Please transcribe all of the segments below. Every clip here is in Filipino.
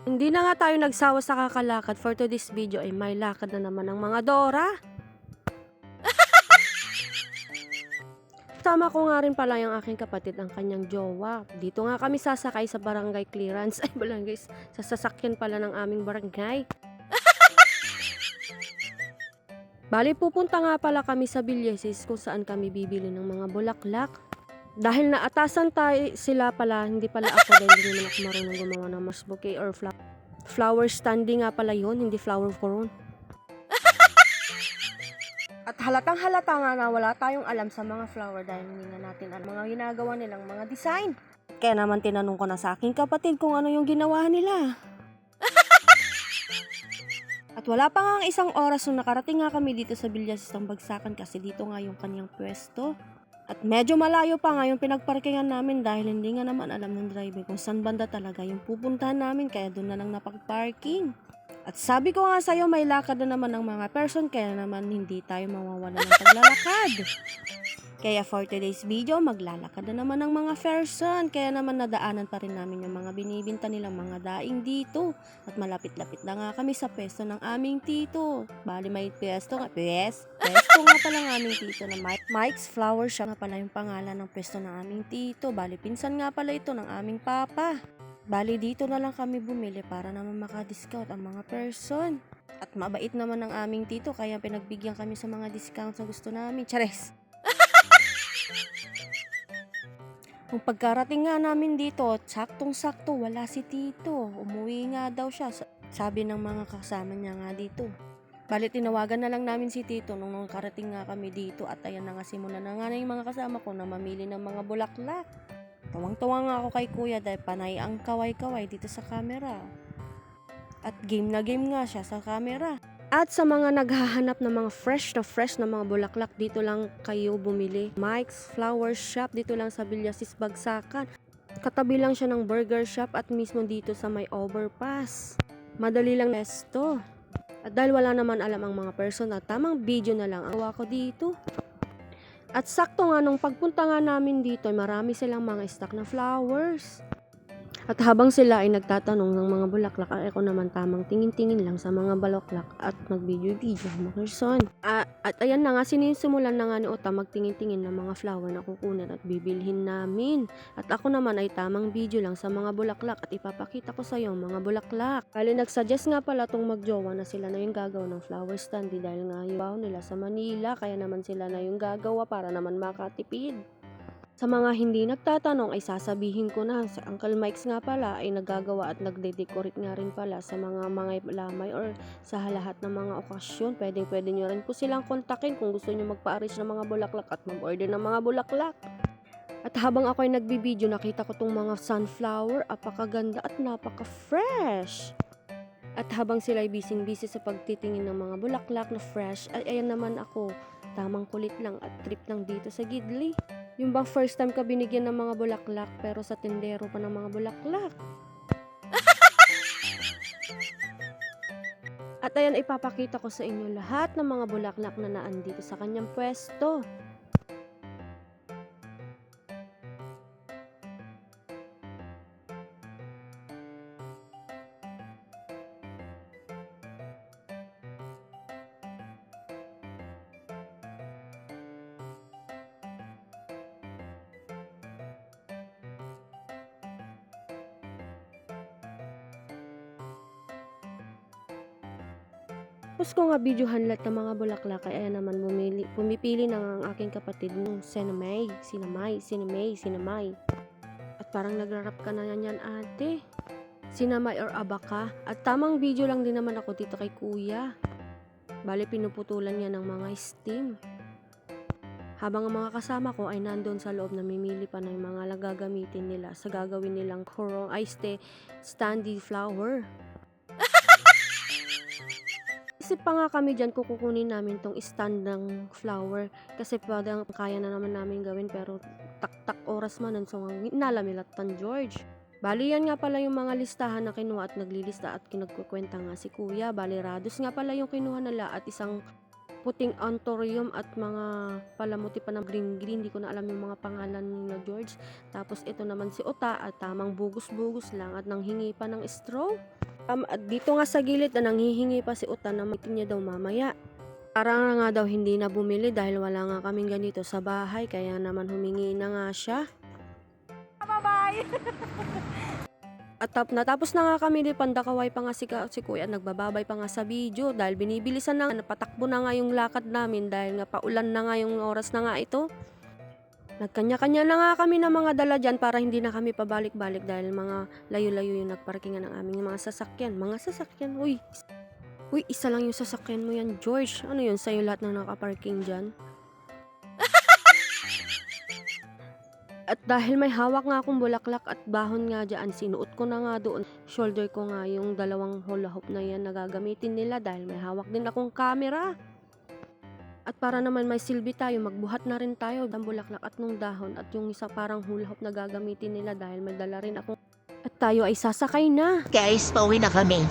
Hindi na nga tayo nagsawa sa kakalakad. For today's video ay may lakad na naman ng mga Dora. Tama ko nga rin pala yung aking kapatid, ang kanyang jowa. Dito nga kami sasakay sa barangay clearance. Ay, barangay, sa sasakyan pala ng aming barangay. Bali, pupunta nga pala kami sa Villesis kung saan kami bibili ng mga bulaklak. Dahil naatasan tayo sila pala, hindi pala ako dahil hindi naman ako marunong gumawa ng mas bouquet or flower standing nga pala yun, hindi flower crown. At halatang halata nga na wala tayong alam sa mga flower dahil hindi nga natin alam mga ginagawa nilang mga design. Kaya naman tinanong ko na sa aking kapatid kung ano yung ginawa nila. At wala pa nga ang isang oras nung nakarating nga kami dito sa Villasis ng Bagsakan kasi dito nga yung kanyang pwesto. At medyo malayo pa nga yung pinagparkingan namin dahil hindi nga naman alam ng driver kung saan banda talaga yung pupuntahan namin kaya doon na lang napag-parking. At sabi ko nga sa'yo may lakad na naman ng mga person kaya naman hindi tayo mawawala ng paglalakad. Kaya for today's video maglalakad na naman ng mga person kaya naman nadaanan pa rin namin yung mga binibinta nilang mga daing dito. At malapit-lapit na nga kami sa pwesto ng aming tito. Bali may pwesto nga pala ng aming tito na Mike's Flower Shop nga pala yung pangalan ng pwesto ng aming tito. Bali pinsan nga pala ito ng aming papa. Bali dito na lang kami bumili para naman maka-discount ang mga person. At mabait naman ang aming tito kaya pinagbigyan kami sa mga discounts na gusto namin. Chares! Kung pagkarating nga namin dito, saktong-sakto wala si tito. Umuwi nga daw siya. Sabi ng mga kasama niya nga dito. Bali tinawagan na lang namin si tito nung nakarating nga kami dito. At ayan na nga simulan na nga na yung mga kasama ko na mamili ng mga bulaklak. Tuwang-tuwa nga ako kay kuya dahil panay ang kaway-kaway dito sa camera. At game na game nga siya sa camera. At sa mga naghahanap ng mga fresh na mga bulaklak, dito lang kayo bumili. Mike's Flower Shop, dito lang sa Villasis, Bagsakan. Katabi lang siya ng burger shop at mismo dito sa may overpass. Madali lang esto. At dahil wala naman alam ang mga person at tamang video na lang ang gawa ko dito. At sakto nga nung pagpunta nga namin dito, marami silang mga stock na flowers. At habang sila ay nagtatanong ng mga bulaklak, ay ako naman tamang tingin-tingin lang sa mga bulaklak at mag-video-video mga person. At ayan na nga, sinisimulan na nga ni Ota magtingin-tingin ng mga flower na kukunin at bibilhin namin. At ako naman ay tamang video lang sa mga bulaklak at ipapakita ko sa iyo mga bulaklak. Kali nagsuggest nga pala tong magjowa na sila na yung gagawa ng flower stand dahil nga yung baho nila sa Manila, kaya naman sila na yung gagawa para naman makatipid. Sa mga hindi nagtatanong ay sasabihin ko na, si Uncle Mike's nga pala ay nagagawa at nagde-decorate nga rin pala sa mga lamay or sa lahat ng mga okasyon. Pwede nyo rin po silang kontakin kung gusto nyo magpa-arrange ng mga bulaklak at mag-order ng mga bulaklak. At habang ako ay nagbibideo, nakita ko tong mga sunflower, apakaganda at napaka-fresh. At habang sila ay busy sa pagtitingin ng mga bulaklak na fresh, ay ayan naman ako, tamang kulit lang at trip lang dito sa Gidli. Yung bang first time ka binigyan ng mga bulaklak pero sa tindero pa ng mga bulaklak. At ayan, ipapakita ko sa inyo lahat ng mga bulaklak na naandito sa kanyang pwesto. Tapos ko nga videohan lahat ng mga bulaklak ay ayan naman pumipili na nga ang aking kapatid ng sinamay. At parang nagrarap ka na yan ate. Sinamay or abaka. At tamang video lang din naman ako dito kay kuya. Bali pinuputulan niya ng mga stem. Habang ang mga kasama ko ay nandun sa loob na mimili pa ng mga gagamitin nila sa gagawin nilang standy flower. Isip pa nga kami dyan kung kukunin namin tong stand ng flower kasi parang kaya na naman namin gawin pero tak oras man so nalamilat tan George. Bali yan nga pala yung mga listahan na kinuha at naglilista at kinagkukwenta nga si kuya. Bali rados nga pala yung kinuha nila at isang puting anthurium at mga palamuti pa ng green-green. Hindi ko na alam yung mga pangalan ni George. Tapos ito naman si Uta at tamang bugos-bugos lang at nanghingi pa ng straw. At dito nga sa gilid na nanghihingi pa si Uta na mitin niya daw mamaya. Parang nga daw hindi na bumili dahil wala nga kaming ganito sa bahay, kaya naman humingi na nga siya. Bye-bye! At natapos na nga kami di pandakaway pa nga si Kuya, nagbababay pa nga sa video dahil binibilisan na, napatakbo na nga yung lakad namin dahil nga paulan na nga yung oras na nga ito. Nagkanya-kanya na nga kami ng mga dala dyan para hindi na kami pabalik-balik dahil mga layo-layo yung nagparkingan ng aming mga sasakyan. Mga sasakyan, uy, isa lang yung sasakyan mo yan, George. Ano yun, sa'yo lahat na nakaparking dyan? At dahil may hawak nga akong bulaklak at bahon nga dyan, sinuot ko na nga doon. Shoulder ko nga yung dalawang hula hoop na yan na gagamitin nila dahil may hawak din akong camera. At para naman may silbi tayo, magbuhat na rin tayo ng bulaklak at nung dahon at yung isa parang hula hoop na gagamitin nila dahil may dala rin akong... At tayo ay sasakay na. Guys, pauwi na kami.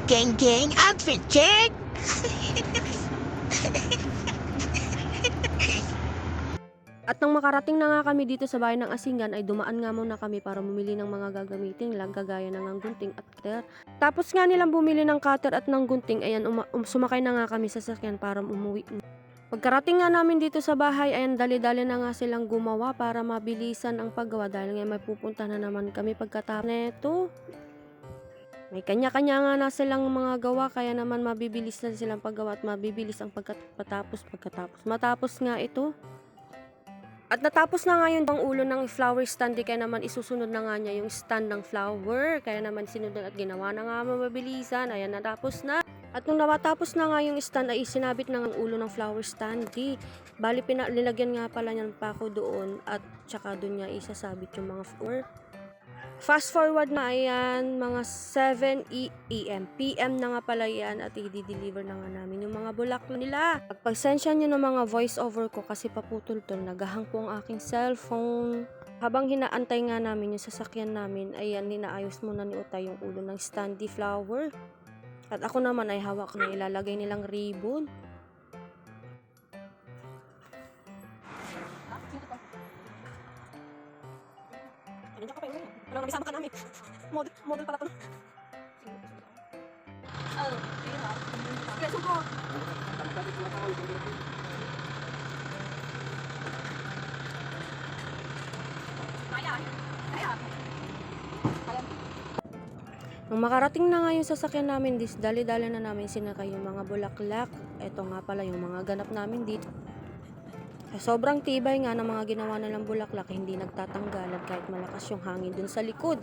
Gang, outfit check! At nang makarating na nga kami dito sa bahay ng Asingan ay dumaan nga muna kami para bumili ng mga gagamitin lang kagaya ng gunting at cutter. Tapos nga nilang bumili ng cutter at ng gunting, ayan sumakay na nga kami sa sasakyan para umuwi. Pagkarating nga namin dito sa bahay, ayan dali-dali na nga silang gumawa para mabilisan ang paggawa dahil nga may pupunta na naman kami pagkatapos neto. May kanya-kanya nga na silang mga gawa kaya naman mabibilis na silang paggawa at mabibilis ang matapos nga ito. At natapos na nga yun ang ulo ng flower stand, kaya naman isusunod na nga niya yung stand ng flower. Kaya naman sinunod at ginawa na nga mabilisan. Ayan, natapos na. At nung natapos na nga yung stand ay isinabit na ang ulo ng flower stand. Bali nilagyan nga pala niyan pa ako doon at tsaka doon niya isasabit yung mga flower. Fast forward na ayan, mga 7 AM. PM na nga pala yan at i-deliver na nga namin yung mga bulaklak nila. Pagpasensya nyo ng mga voice over ko kasi paputol-tol, nagahang po ang aking cellphone. Habang hinaantay nga namin yung sasakyan namin, ayan, hinaayos muna ni Uta yung ulo ng standy flower. At ako naman ay hawak na ilalagay nilang ribbon. Wala nang isama ka namin. Model pala to. Nung makarating na nga yung sasakyan namin, dali-dali na namin sinakay yung mga bulaklak. Ito nga pala yung mga ganap namin dito. Sobrang tibay nga ng mga ginawa nilang bulaklak, hindi nagtatanggalan kahit malakas yung hangin dun sa likod.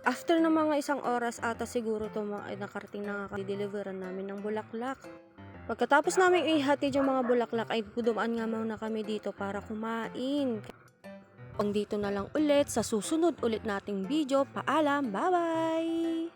After ng mga isang oras ata siguro ay nakarating na nga deliveran namin ng bulaklak. Pagkatapos namin ihatid yung mga bulaklak ay dumaan nga muna kami dito para kumain. Pang dito na lang ulit sa susunod ulit nating video. Paalam, bye-bye!